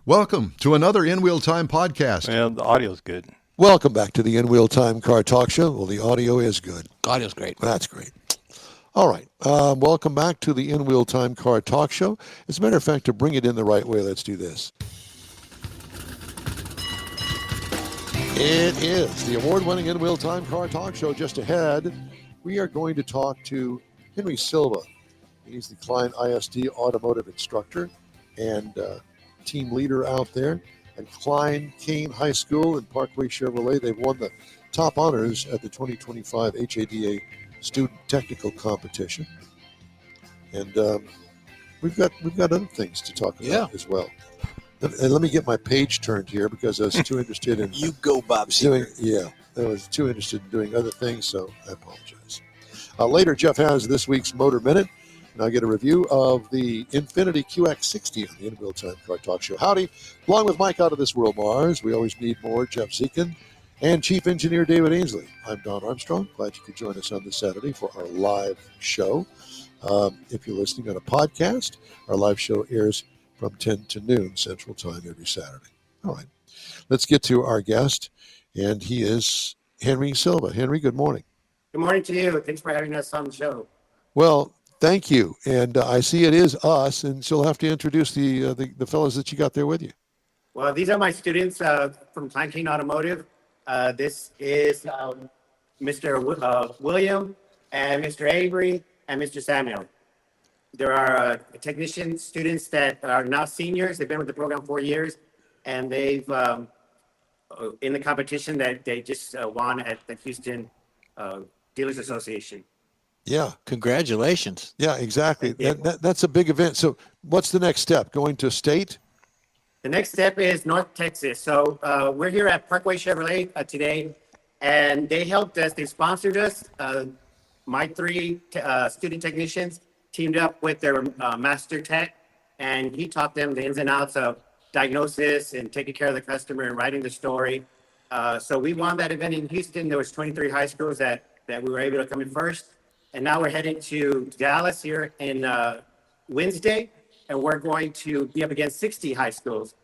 Welcome to another In Wheel Time podcast. Well, the audio's good. Welcome back to the In Wheel Time Car Talk Show. Well, the audio is good. Audio's great. That's great. All right. Welcome back to the In Wheel Time Car Talk Show. As a matter of fact, to bring it in the right way, let's do this. It is the award-winning In Wheel Time Car Talk Show. Just ahead, we are going to talk to Henry Silva. He's the Klein ISD automotive instructor and team leader out there at Klein Kane High School in Parkway Chevrolet. They've won the top honors at the 2025 HADA Student Technical Competition. And we've got other things to talk about as well. And let me get my page turned here because I was too interested in You go, Bob doing. Seeger. Yeah, I was too interested in doing other things, so I apologize. Later, Jeff has this week's Motor Minute, and I'll get a review of the Infiniti QX60 on the In Wheel Time Car Talk Show. Howdy, along with Mike out of this world, Mars. We always need more. Jeff Zekin and Chief Engineer David Ainsley. I'm Don Armstrong. Glad you could join us on this Saturday for our live show. If you're listening on a podcast, our live show airs from 10 to noon Central Time every Saturday. All right, let's get to our guest, and he is Henry Silva. Henry, good morning. Good morning to you. Thanks for having us on the show. Well, thank you. And I see it is us, and so you'll have to introduce the fellows that you got there with you. Well, these are my students from Klein Kane Automotive. This is Mr. William and Mr. Avery and Mr. Samuel. There are technician students that are now seniors. They've been with the program 4 years, and they've in the competition that they just won at the Houston Dealers Association. Yeah. Congratulations. Yeah, exactly. That's a big event. So what's the next step? Going to state? The next step is North Texas. So we're here at Parkway Chevrolet today, and they helped us. They sponsored us. My three student technicians teamed up with their master tech, and he taught them the ins and outs of diagnosis and taking care of the customer and writing the story. So we won that event in Houston. There was 23 high schools that we were able to come in first. And now we're heading to Dallas here in Wednesday, and we're going to be up against 60 high schools.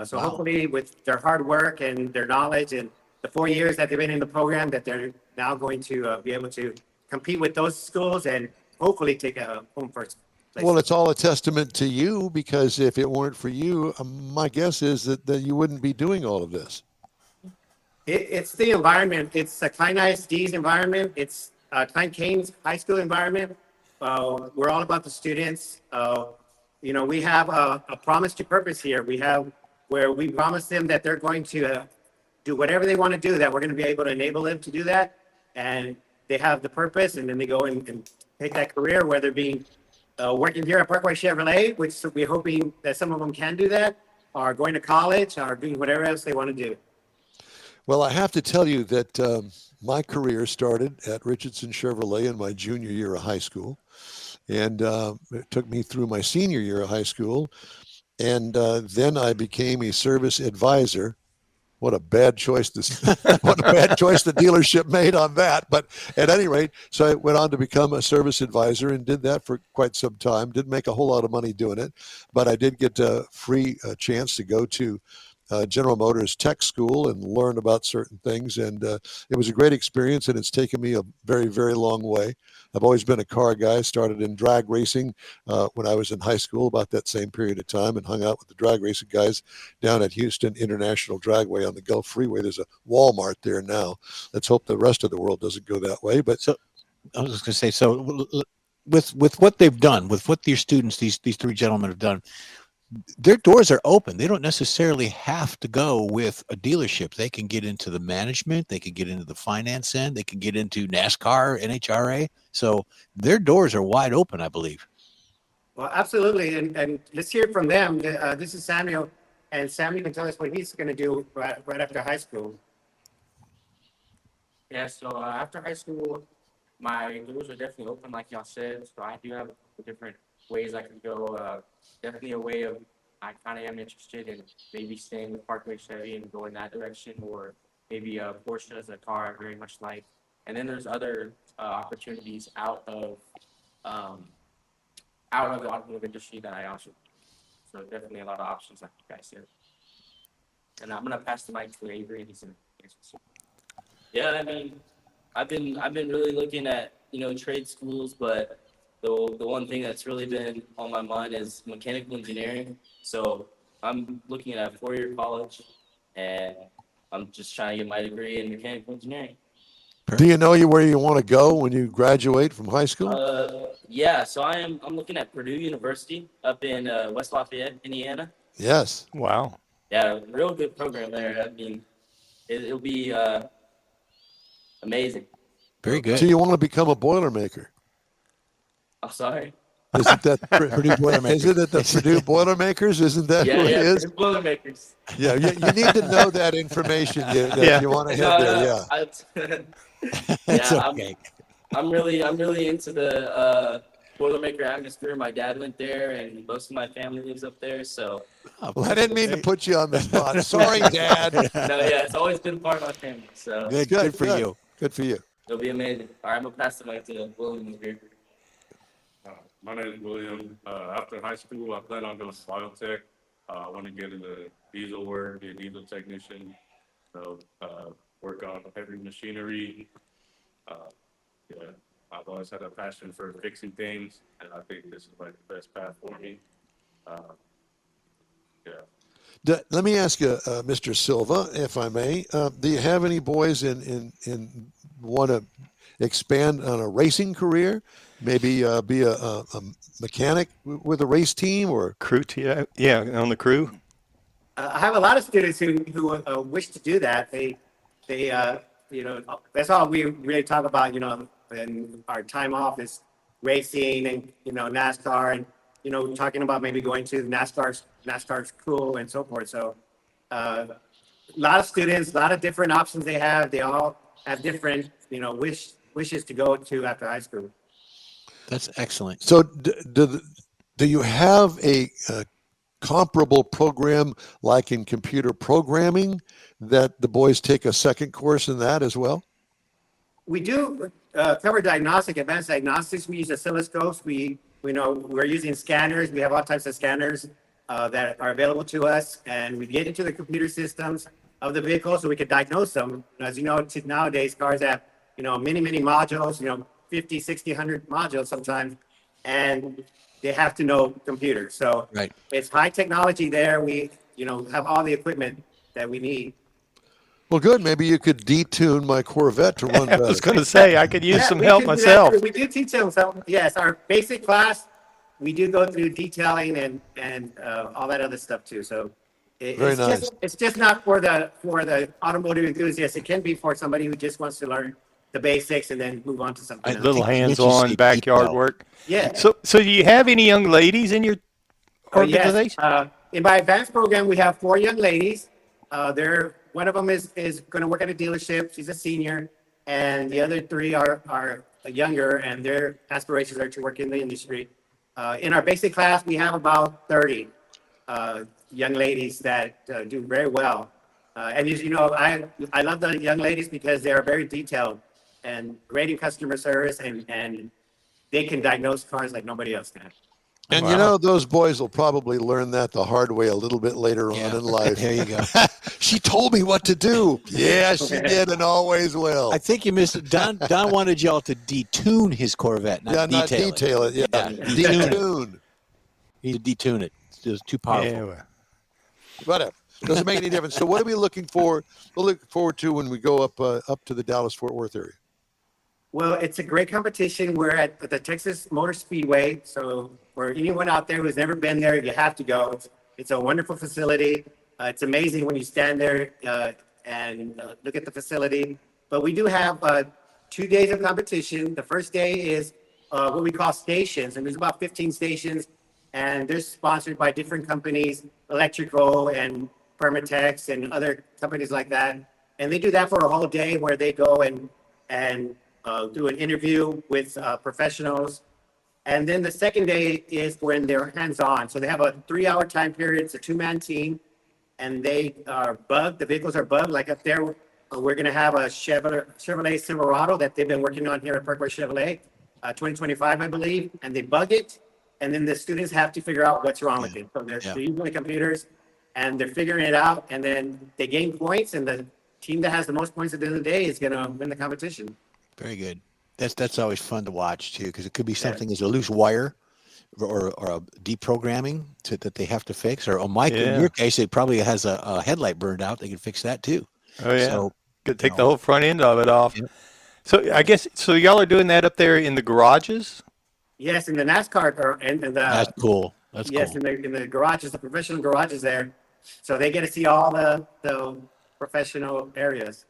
So hopefully with their hard work and their knowledge and the 4 years that they've been in the program, that they're now going to be able to compete with those schools and hopefully take a home first place. Well, it's all a testament to you, because if it weren't for you, my guess is that you wouldn't be doing all of this. It's the environment. It's a Klein ISD's environment. It's Klein Kane's high school environment. We're all about the students. We have a promise to purpose here. We have where we promise them that they're going to do whatever they want to do, that we're going to be able to enable them to do that. And they have the purpose, and then they go and take that career, whether it be working here at Parkway Chevrolet, which we're hoping that some of them can do that, or going to college, or doing whatever else they want to do. Well, I have to tell you that my career started at Richardson Chevrolet in my junior year of high school. And it took me through my senior year of high school. And then I became a service advisor. What a bad choice what a bad choice the dealership made on that. But at any rate, so I went on to become a service advisor and did that for quite some time. Didn't make a whole lot of money doing it, but I did get a free chance to go to General Motors Tech School and learn about certain things. And it was a great experience, and it's taken me a very, very long way. I've always been a car guy, started in drag racing when I was in high school, about that same period of time, and hung out with the drag racing guys down at Houston International Dragway on the Gulf Freeway. There's a Walmart there now. Let's hope the rest of the world doesn't go that way. But So I was just going to say, so with what they've done, with what your students, these three gentlemen have done, their doors are open. They don't necessarily have to go with a dealership. They can get into the management. They can get into the finance end. They can get into NASCAR, NHRA. So their doors are wide open, I believe. Well, absolutely. And let's hear from them. This is Samuel, and Samuel can tell us what he's going to do right after high school. Yeah, so after high school, my doors are definitely open, like y'all said. So I do have different ways I can go. Definitely a way of, I kind of am interested in maybe staying with Parkway Chevy and going that direction, or maybe Porsche is a car I very much like. And then there's other opportunities out of the automotive industry that I also So definitely a lot of options like you guys said. And I'm gonna pass the mic to Avery and he's gonna answer some. Yeah, I mean, I've been really looking at, trade schools, but the one thing that's really been on my mind is mechanical engineering. So I'm looking at a 4-year college and I'm just trying to get my degree in mechanical engineering. Do you know where you want to go when you graduate from high school? Yeah, so I'm looking at Purdue University up in West Lafayette, Indiana. Yes. Wow. Yeah, real good program there. I mean, it'll be amazing. Very good. So you want to become a Boilermaker? I'm sorry. Isn't that Purdue Boilermakers. Isn't it the Purdue Boilermakers? Isn't that Yeah, who it yeah, is? Purdue Boilermakers. Yeah, you need to know that information. You want to head there. Yeah. It's Yeah, okay. I'm really into the Boilermaker atmosphere. My dad went there, and most of my family lives up there. So, Well, I didn't mean to put you on the spot. Sorry, Dad. no, yeah, it's always been a part of my family. So Good for you. Good for you. it'll be amazing. All right, I'm gonna pass the mic to William here. My name is William. After high school, I plan on going to biotech. I want to get into diesel work, be a diesel technician. So, work on heavy machinery. Yeah, I've always had a passion for fixing things, and I think this is like the best path for me. Yeah. Let me ask you, Mr. Silva, if I may. Do you have any boys in want to expand on a racing career? Maybe be a mechanic with a race team or Crew, yeah, on the crew. I have a lot of students who wish to do that. They that's all we really talk about, in our time off is racing and, NASCAR and, talking about maybe going to NASCAR school and so forth. So a lot of students, a lot of different options they have. They all have different, wishes to go to after high school. That's excellent. so. Do you have a comparable program like in computer programming that the boys take a second course in that as well? We do cover advanced diagnostics. We use oscilloscopes. We're using scanners. We have all types of scanners that are available to us, and we get into the computer systems of the vehicle so we can diagnose them. As you know, nowadays cars have many modules, 50, 60, 100 modules sometimes, and they have to know computers. So Right. it's high technology there. We have all the equipment that we need. Well, good. Maybe you could detune my Corvette to run I was better. going to say, I could use Yeah, some we help can do that myself. too. We do teach them. So yes, our basic class, we do go through detailing and all that other stuff too. So Very nice. It's just not for the automotive enthusiast. It can be for somebody who just wants to learn the basics and then move on to something else. Little think Mitch is hands-on a backyard detail. work. Yeah. So do you have any young ladies in your Oh, yes. organization? In my advanced program, we have 4 young ladies. One of them is going to work at a dealership. She's a senior, and the other 3 are younger, and their aspirations are to work in the industry. In our basic class, we have about 30 young ladies that do very well. And as you know, I love the young ladies because they are very detailed and great in customer service, and they can diagnose cars like nobody else can. And Wow. those boys will probably learn that the hard way a little bit later on in life. There you go. She told me what to do. Yeah, she did, and always will. I think you missed it. Don wanted y'all to detune his Corvette, not Not detail detail it. Yeah, detune it. detune. He to detune it. It was too powerful. Yeah, well, Whatever. Doesn't make any difference. So, what are we looking for? We'll look forward to when we go up to the Dallas-Fort Worth area. Well, it's a great competition. We're at the Texas Motor Speedway. So for anyone out there who's never been there, you have to go. It's a wonderful facility. It's amazing when you stand there and look at the facility. But we do have 2 days of competition. The first day is what we call stations, and there's about 15 stations, and they're sponsored by different companies, Electrical and Permatex and other companies like that. And they do that for a whole day where they go and do an interview with professionals. And then the second day is when they're hands-on. So they have a 3-hour time period. It's a 2-man team, and they are bugged. The vehicles are bugged. Like up there, we're going to have a Chevrolet Silverado that they've been working on here at Parkway Chevrolet, 2025, I believe. And they bug it, and then the students have to figure out what's wrong with it. So they're using the computers, and they're figuring it out, and then they gain points, and the team that has the most points at the end of the day is going to win the competition. Very good. That's always fun to watch too, because it could be something as a loose wire or a deprogramming that they have to fix, or Mike, in your case, it probably has a headlight burned out. They can fix that too. Oh yeah, So, could take the whole front end of it off. Yep. So I guess y'all are doing that up there in the garages. Yes, in the NASCAR and the that's cool. That's yes, cool. in the garages, the professional garages there, so they get to see all the professional areas.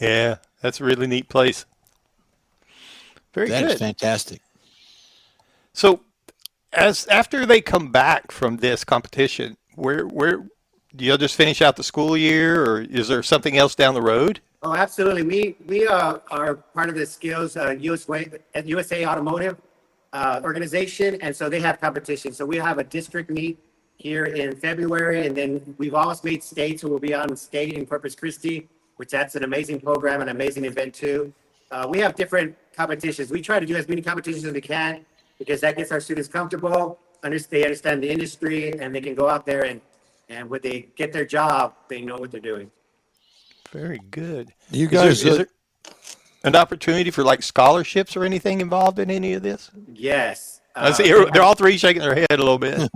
Yeah, that's a really neat place. Very That good. is fantastic. So, after they come back from this competition, where do you just finish out the school year, or is there something else down the road? Oh, absolutely. We are part of the Skills USA Automotive organization, and so they have competition. So we have a district meet here in February, and then we've always made states, so we'll be on state in Corpus Christi, which that's an amazing program, an amazing event too. We have different competitions. We try to do as many competitions as we can because that gets our students comfortable, they understand the industry, and they can go out there and when they get their job, they know what they're doing. Very good. You guys, is there an opportunity for like scholarships or anything involved in any of this? Yes. I see they're all three shaking their head a little bit.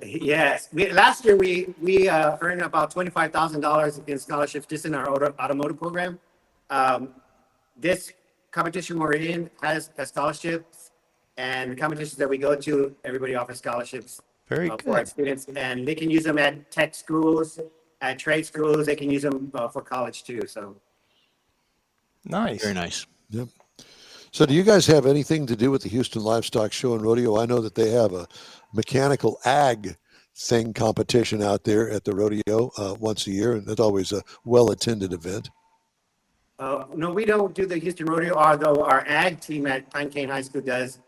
Yes. Last year, we earned about $25,000 in scholarships just in our automotive program. This competition we're in has scholarships, and the competitions that we go to, everybody offers scholarships Very for our good. students, and they can use them at tech schools, at trade schools. They can use them for college too. So Nice. Very nice. yep. So do you guys have anything to do with the Houston Livestock Show and Rodeo? I know that they have a mechanical ag thing competition out there at the rodeo once a year, and that's always a well-attended event. no, we don't do the Houston Rodeo, although our ag team at Klein Kane High School does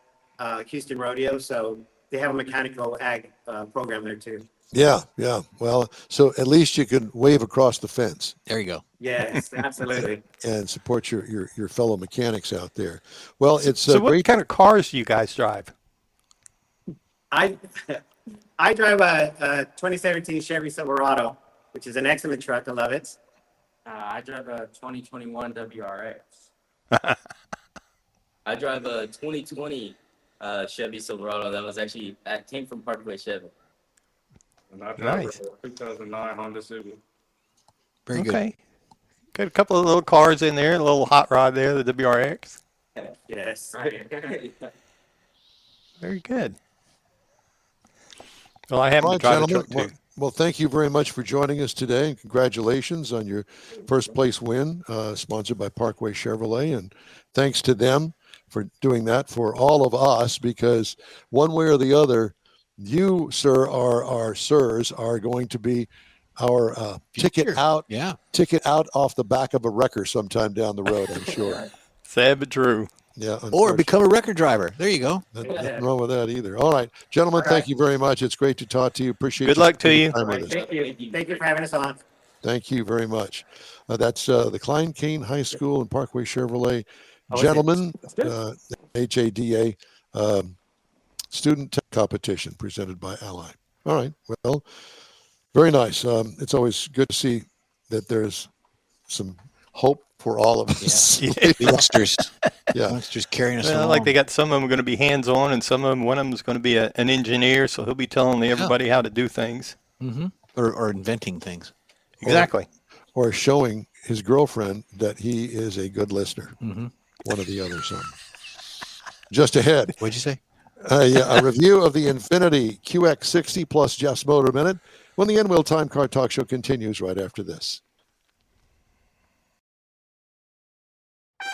Houston Rodeo. So they have a mechanical ag program there too. Yeah, yeah. Well, so at least you can wave across the fence There you go. Yes, absolutely. and support your fellow mechanics out there. Well, it's So what great. kind of cars do you guys drive? I drive a 2017 Chevy Silverado, which is an excellent truck. I love it. I drive a 2021 WRX. I drive a 2020 Chevy Silverado that came from Parkway Chevy. And I drive Nice. a 2009 Honda Civic. Very good. Okay. Got a couple of little cars in there, a little hot rod there, the WRX. Yes. Right. Very good. Well, I happen All to right, drive a gentlemen. truck too. Well, thank you very much for joining us today, and congratulations on your first place win, sponsored by Parkway Chevrolet. And thanks to them for doing that for all of us, because one way or the other, you, sir, our sirs, are going to be our ticket out off the back of a wrecker sometime down the road, I'm sure. Sad but true. Yeah. Or become a record driver. There you go. Nothing wrong with that either. All right, gentlemen, thank you very much. It's great to talk to you. Appreciate Good you luck to spending you. time with us. Thank you. Thank you for having us on. Thank you very much. That's the Klein Kane High School and Parkway Chevrolet gentlemen, HADA student tech competition presented by Ally. All right. Well, very nice. It's always good to see that there's some hope for all of us. The youngsters. Yeah. Youngsters carrying us Well, along. like they got some of them going to be hands-on, and some of them, one of them is going to be an engineer, so he'll be telling everybody how to do things. Mm-hmm. Or inventing things. Exactly. Or showing his girlfriend that he is a good listener. Mm-hmm. One or the other. So just ahead. What'd you say? A review of the Infiniti QX60 plus Jeff's Motor Minute when the N-Wheel Time Car Talk Show continues right after this.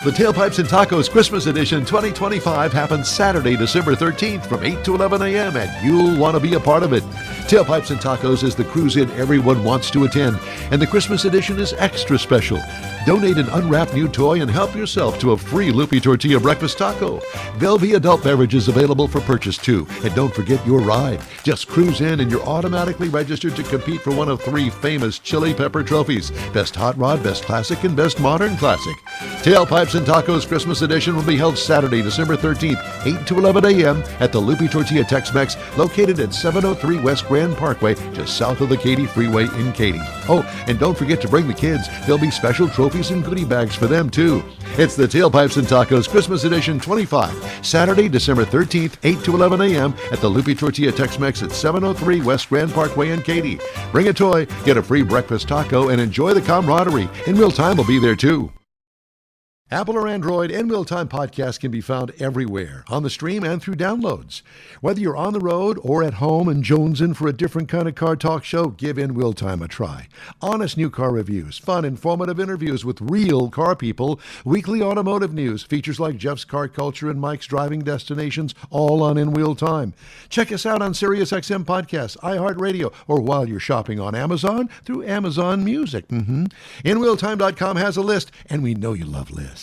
The Tailpipes and Tacos Christmas Edition 2025 happens Saturday, December 13th from 8 to 11 a.m. and you'll want to be a part of it. Tailpipes and Tacos is the cruise-in everyone wants to attend, and the Christmas edition is extra special. Donate an unwrapped new toy and help yourself to a free Loopy Tortilla breakfast taco. There'll be adult beverages available for purchase too. And don't forget your ride. Just cruise in and you're automatically registered to compete for one of 3 famous Chili Pepper trophies. Best Hot Rod, Best Classic, and Best Modern Classic. Tailpipes Tailpipes and Tacos Christmas Edition will be held Saturday, December 13th, 8 to 11 a.m. at the Lupe Tortilla Tex-Mex, located at 703 West Grand Parkway, just south of the Katy Freeway in Katy. Oh, and don't forget to bring the kids. There'll be special trophies and goodie bags for them, too. It's the Tailpipes and Tacos Christmas Edition 25, Saturday, December 13th, 8 to 11 a.m. at the Lupe Tortilla Tex-Mex at 703 West Grand Parkway in Katy. Bring a toy, get a free breakfast taco, and enjoy the camaraderie. In Real Time will be there, too. Apple or Android, In Real Time podcast can be found everywhere, on the stream and through downloads. Whether you're on the road or at home and jonesing for a different kind of car talk show, give In Real Time a try. Honest new car reviews, fun, informative interviews with real car people, weekly automotive news, features like Jeff's Car Culture and Mike's Driving Destinations, all on In Real Time. Check us out on SiriusXM Podcasts, iHeartRadio, or while you're shopping on Amazon through Amazon Music. InRealTime.com has a list, and we know you love lists.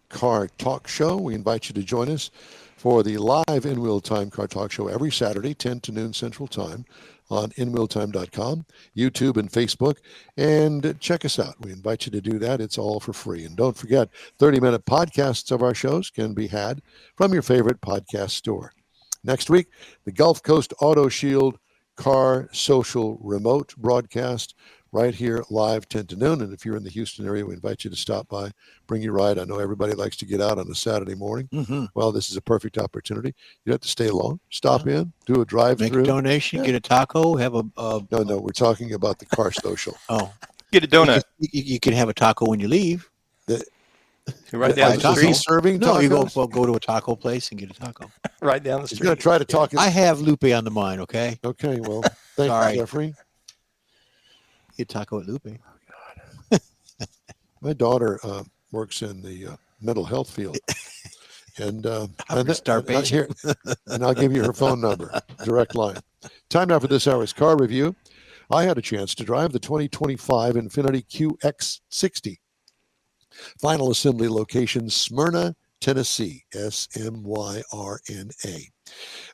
Car Talk Show. We invite you to join us for the live In Real Time Car Talk Show every Saturday, 10 to noon Central Time on inrealtime.com, YouTube, and Facebook. And check us out. We invite you to do that. It's all for free. And don't forget, 30-minute podcasts of our shows can be had from your favorite podcast store. Next week, the Gulf Coast Auto Shield Car Social Remote broadcast right here live 10 to noon. And if you're in the Houston area, we invite you to stop by, bring your ride. I know everybody likes to get out on a Saturday morning. Well, this is a perfect opportunity. You don't have to stay long. Stop in, do a drive-through. Make a donation, get a taco, have a... No, we're talking about the car social. Oh. Get a donut. You can have a taco when you leave. Right down the street. Serving No, tacos? you go to a taco place and get a taco. Right down the He's street. going to try to talk. I have Lupe on the mind, okay? Okay, well, thank Sorry. you, Jeffrey. Get taco at Lupe. My daughter works in the mental health field. And Start here, and I'll give you her phone number, direct line. Time now for this hour's car review. I had a chance to drive the 2025 Infiniti QX60. Final assembly location, Smyrna, Tennessee, Smyrna.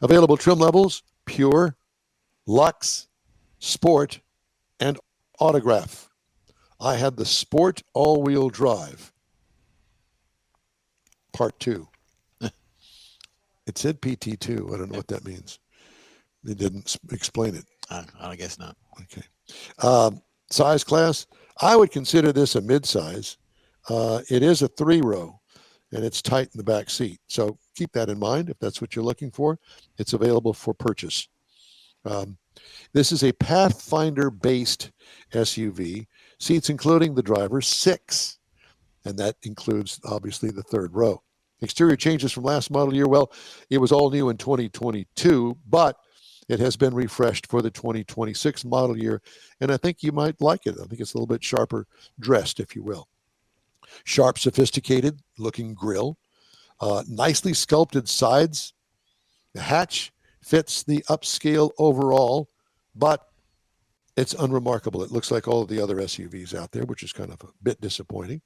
Available trim levels, Pure, Luxe, Sport, and Autograph. I had the Sport all-wheel drive, Part 2. It said PT2. I don't know what that means. They didn't explain it. I guess not. Okay. Size class, I would consider this a mid-size. It is a 3-row, and it's tight in the back seat. So keep that in mind if that's what you're looking for. It's available for purchase. This is a Pathfinder-based SUV. Seats including the driver, 6. And that includes, obviously, the 3rd row. Exterior changes from last model year. Well, it was all new in 2022, but it has been refreshed for the 2026 model year. And I think you might like it. I think it's a little bit sharper dressed, if you will. Sharp, sophisticated looking grille. Nicely sculpted sides. The hatch fits the upscale overall, but it's unremarkable. It looks like all of the other SUVs out there, which is kind of a bit disappointing.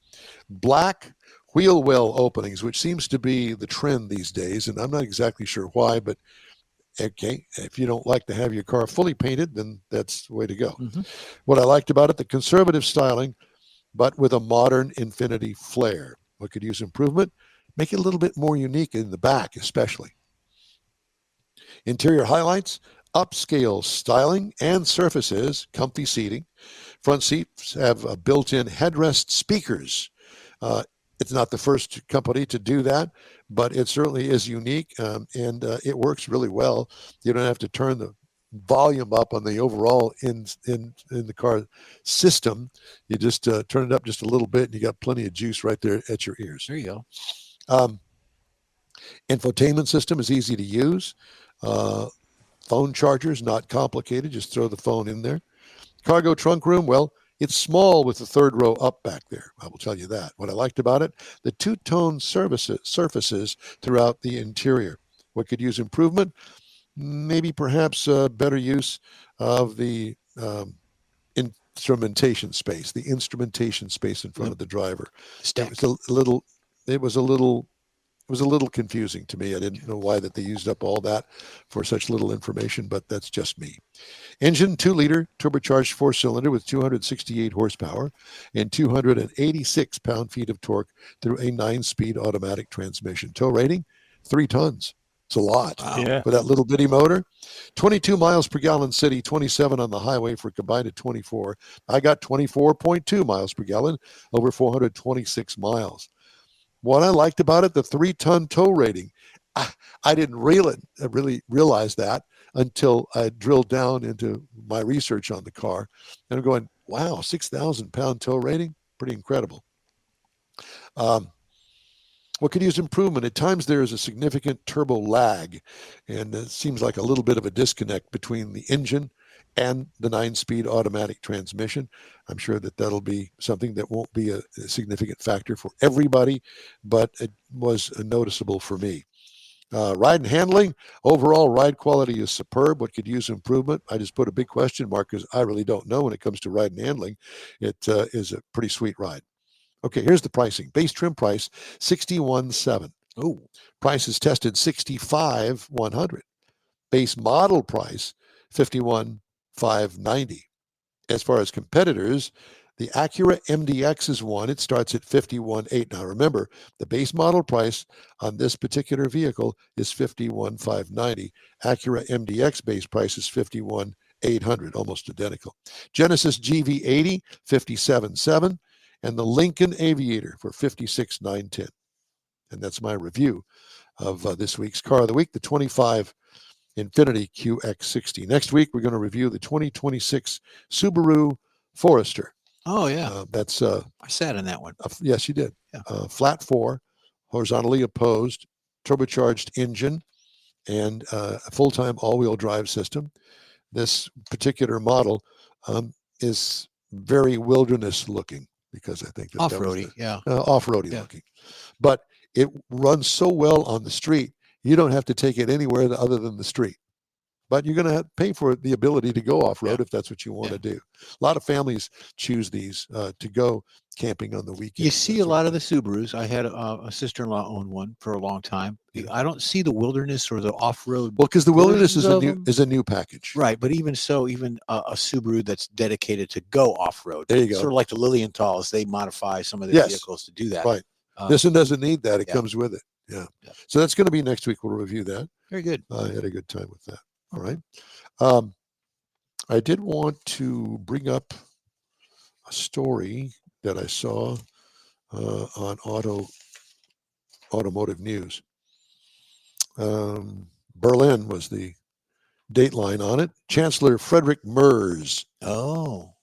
Black wheel well openings, which seems to be the trend these days, and I'm not exactly sure why, but okay, if you don't like to have your car fully painted, then that's the way to go. What I liked about it, the conservative styling, but with a modern Infiniti flair. What could use improvement? Make it a little bit more unique in the back, especially. Interior highlights, upscale styling and surfaces, comfy seating. Front seats have built-in headrest speakers. It's not the first company to do that, but it certainly is unique, and it works really well. You don't have to turn the volume up on the overall in the car system. You just turn it up just a little bit, and you got plenty of juice right there at your ears. There you go. Infotainment system is easy to use. Phone chargers, not complicated. Just throw the phone in there. Cargo trunk room, well, it's small with the 3rd row up back there. I will tell you that. What I liked about it, the two-tone surfaces throughout the interior. What could use improvement? Maybe perhaps better use of the instrumentation space, in front of the driver. It was a little was a little confusing to me. I didn't know why that they used up all that for such little information, but that's just me. Engine, 2-liter, turbocharged 4-cylinder with 268 horsepower and 286 pound-feet of torque through a 9-speed automatic transmission. Tow rating, 3 tons. It's a lot Yeah. for that little bitty motor. 22 miles per gallon city, 27 on the highway for a combined of 24. I got 24.2 miles per gallon over 426 miles. What I liked about it, the 3-ton tow rating. I didn't really realize that until I drilled down into my research on the car. And I'm going, wow, 6,000 pound tow rating? Pretty incredible. What could use improvement? At times there is a significant turbo lag, and it seems like a little bit of a disconnect between the engine and the 9-speed automatic transmission. I'm sure that that'll be something that won't be a significant factor for everybody, but it was noticeable for me. Ride and handling, overall ride quality is superb. What could use improvement? I just put a big question mark because I really don't know when it comes to ride and handling. It is a pretty sweet ride. Okay, here's the pricing. Base trim price, $61,700. Oh, price is tested $65,100. Base model price, $51,590. As far as competitors, the Acura MDX is one. It starts at $51,800. Now remember, the base model price on this particular vehicle is $51,590. Acura MDX base price is $51,800, almost identical. Genesis GV80, $57,700. And the Lincoln Aviator for $56,910. And that's my review of this week's Car of the Week, the 25 Infiniti QX60. Next week, we're going to review the 2026 Subaru Forester. Oh, yeah. That's I sat in that one. Yes, you did. Yeah. Flat 4, horizontally opposed, turbocharged engine, and a full-time all-wheel drive system. This particular model is very wilderness looking, because I think that Off-roady, off-roady looking. But it runs so well on the street, you don't have to take it anywhere other than the street. But you're going to have to pay for the ability to go off-road if that's what you want to do. A lot of families choose these to go camping on the weekend. You see a lot of the Subarus. I had a sister-in-law own one for a long time. I don't see the wilderness or the off-road. Well, because the wilderness is a new package. Right, but even so, even a Subaru that's dedicated to go off-road. There you go. Sort of like the Lilienthal's, they modify some of their vehicles to do that. Right. This one doesn't need that. It comes with it. Yeah. So that's going to be next week. We'll review that. Very good. I had a good time with that. All right. I did want to bring up a story that I saw on automotive news. Berlin was the dateline on it. Chancellor Friedrich Merz. Oh.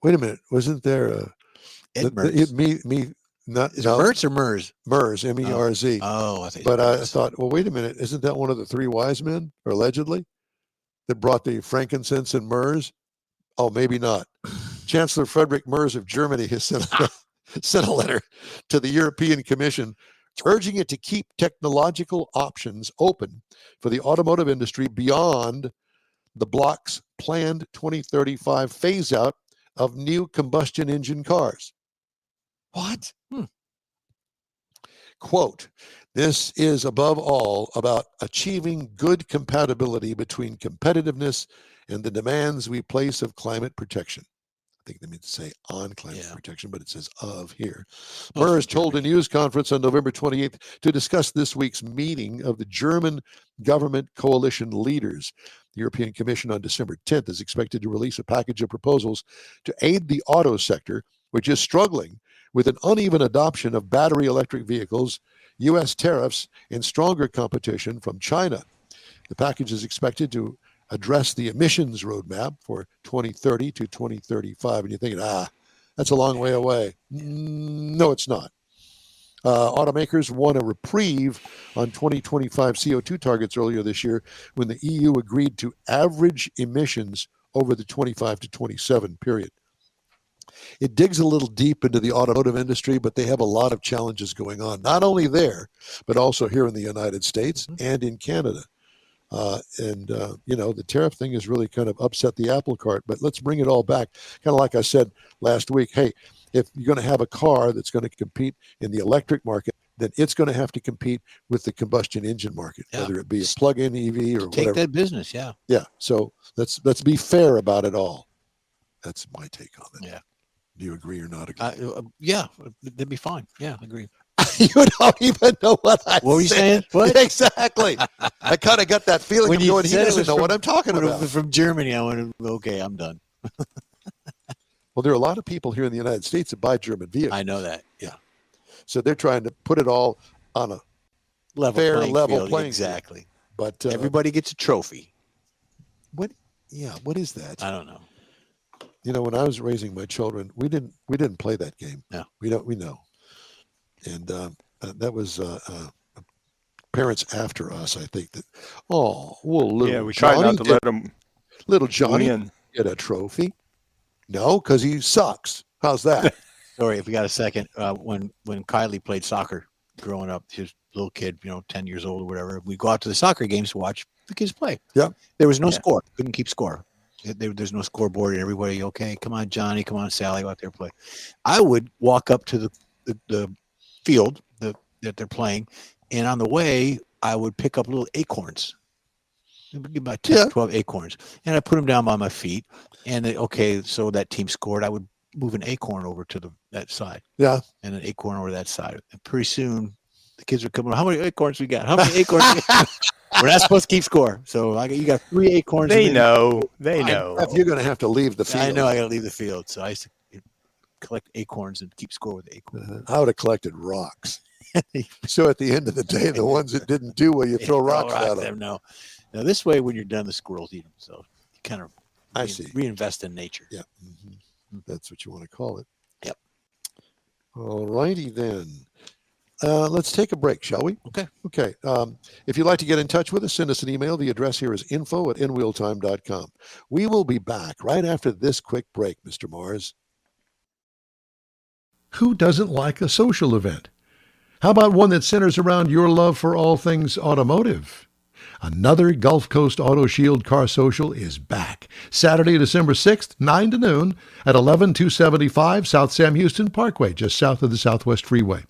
Wait a minute. Wasn't there Ed Merz. Is Merz or Merz? Merz, M-E-R-Z. Oh, I think. But I thought, well, wait a minute. Isn't that one of the 3 wise men, or allegedly, that brought the frankincense and myrrhs? Oh, maybe not. Chancellor Friedrich Merz of Germany has sent a letter to the European Commission urging it to keep technological options open for the automotive industry beyond the bloc's planned 2035 phase-out of new combustion engine cars. What? Quote, this is above all about achieving good compatibility between competitiveness and the demands we place of climate protection. I think they mean to say on climate protection, but it says of here. Merz told a news conference on November 28th to discuss this week's meeting of the German government coalition leaders. The European Commission on December 10th is expected to release a package of proposals to aid the auto sector, which is struggling with an uneven adoption of battery electric vehicles, U.S. tariffs, and stronger competition from China. The package is expected to address the emissions roadmap for 2030 to 2035. And you're thinking, that's a long way away. No, it's not. Automakers won a reprieve on 2025 CO2 targets earlier this year when the EU agreed to average emissions over the 25 to 27 period. It digs a little deep into the automotive industry, but they have a lot of challenges going on, not only there, but also here in the United States and in Canada. The tariff thing has really kind of upset the apple cart, but let's bring it all back. Kind of like I said last week, hey, if you're going to have a car that's going to compete in the electric market, then it's going to have to compete with the combustion engine market, Yeah. whether it be a plug-in EV or Take whatever. that business. Yeah. Yeah. So let's be fair about it all. That's my take on it. Yeah. Do you agree or not agree? Yeah. That'd be fine. Yeah. I agree. You don't even know what I What were you said. saying? What? Exactly. I kind of got that feeling of going, he said it doesn't was know from- what I'm talking when it about. was from Germany, I went, okay, I'm done. Well, there are a lot of people here in the United States that buy German vehicles. I know that. Yeah. So they're trying to put it all on a Level fair playing level field. playing field. Exactly. But Everybody gets a trophy. what? Yeah, what is that? I don't know. You know, when I was raising my children, we didn't play that game. No. We know. And that was parents after us, I think. That little Yeah, we try not to let them little Johnny win. get a trophy. No, because he sucks. How's that? Sorry, if we got a second. When Kylie played soccer growing up, she was a little kid, 10 years old or whatever. We go out to the soccer games to watch the kids play. Yeah. There was no score. Couldn't keep score. There's no scoreboard, and everybody, okay, come on, Johnny, come on, Sally, go out there and play. I would walk up to the field that they're playing, and on the way, I would pick up little acorns. About 10, 12 acorns, and I put them down by my feet. And so that team scored. I would move an acorn over to that side. Yeah. And an acorn over that side. And pretty soon, the kids are coming. How many acorns we got? How many acorns? We're not supposed to keep score. So you got 3 acorns. They know. They know. You're going to have to leave the field. I know I got to leave the field. So I used to collect acorns and keep score with the acorns. I would have collected rocks. So at the end of the day, the ones that didn't do well, you throw rocks at them. No. Now this way, when you're done, the squirrels eat them. So you kind of I see. Reinvest in nature. Yeah. Mm-hmm. That's what you want to call it. Yep. All righty then. Let's take a break, shall we? Okay. Okay. If you'd like to get in touch with us, send us an email. The address here is info@inwheeltime.com. We will be back right after this quick break, Mr. Mars. Who doesn't like a social event? How about one that centers around your love for all things automotive? Another Gulf Coast Auto Shield Car Social is back. Saturday, December 6th, 9 to noon at 11275 South Sam Houston Parkway, just south of the Southwest Freeway.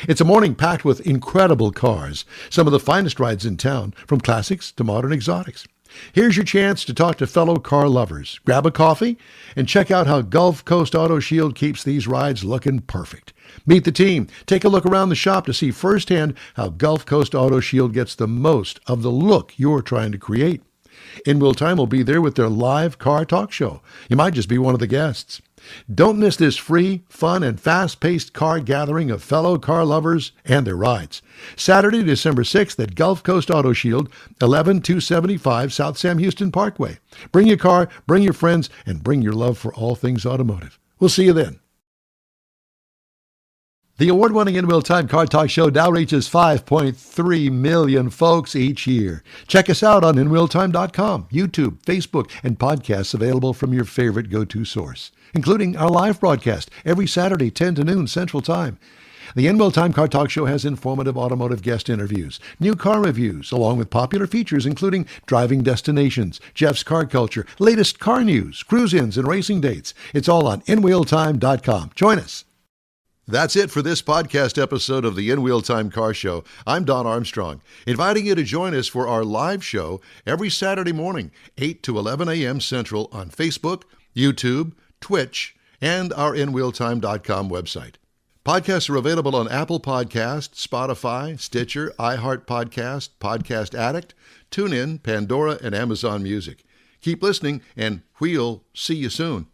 It's a morning packed with incredible cars, some of the finest rides in town, from classics to modern exotics. Here's your chance to talk to fellow car lovers. Grab a coffee and check out how Gulf Coast Auto Shield keeps these rides looking perfect. Meet the team. Take a look around the shop to see firsthand how Gulf Coast Auto Shield gets the most of the look you're trying to create. In Wheel Time will be there with their live car talk show. You might just be one of the guests. Don't miss this free, fun, and fast-paced car gathering of fellow car lovers and their rides. Saturday, December 6th at Gulf Coast Auto Shield, 11275 South Sam Houston Parkway. Bring your car, bring your friends, and bring your love for all things automotive. We'll see you then. The award-winning In Wheel Time Car Talk Show now reaches 5.3 million folks each year. Check us out on InWheelTime.com, YouTube, Facebook, and podcasts available from your favorite go-to source, including our live broadcast every Saturday, 10 to noon Central Time. The In Wheel Time Car Talk Show has informative automotive guest interviews, new car reviews, along with popular features including driving destinations, Jeff's car culture, latest car news, cruise-ins, and racing dates. It's all on InWheelTime.com. Join us. That's it for this podcast episode of the In Wheel Time Car Show. I'm Don Armstrong, inviting you to join us for our live show every Saturday morning, 8 to 11 a.m. Central on Facebook, YouTube, Twitch, and our InWheelTime.com website. Podcasts are available on Apple Podcasts, Spotify, Stitcher, iHeart Podcast, Podcast Addict, TuneIn, Pandora, and Amazon Music. Keep listening, and we'll see you soon.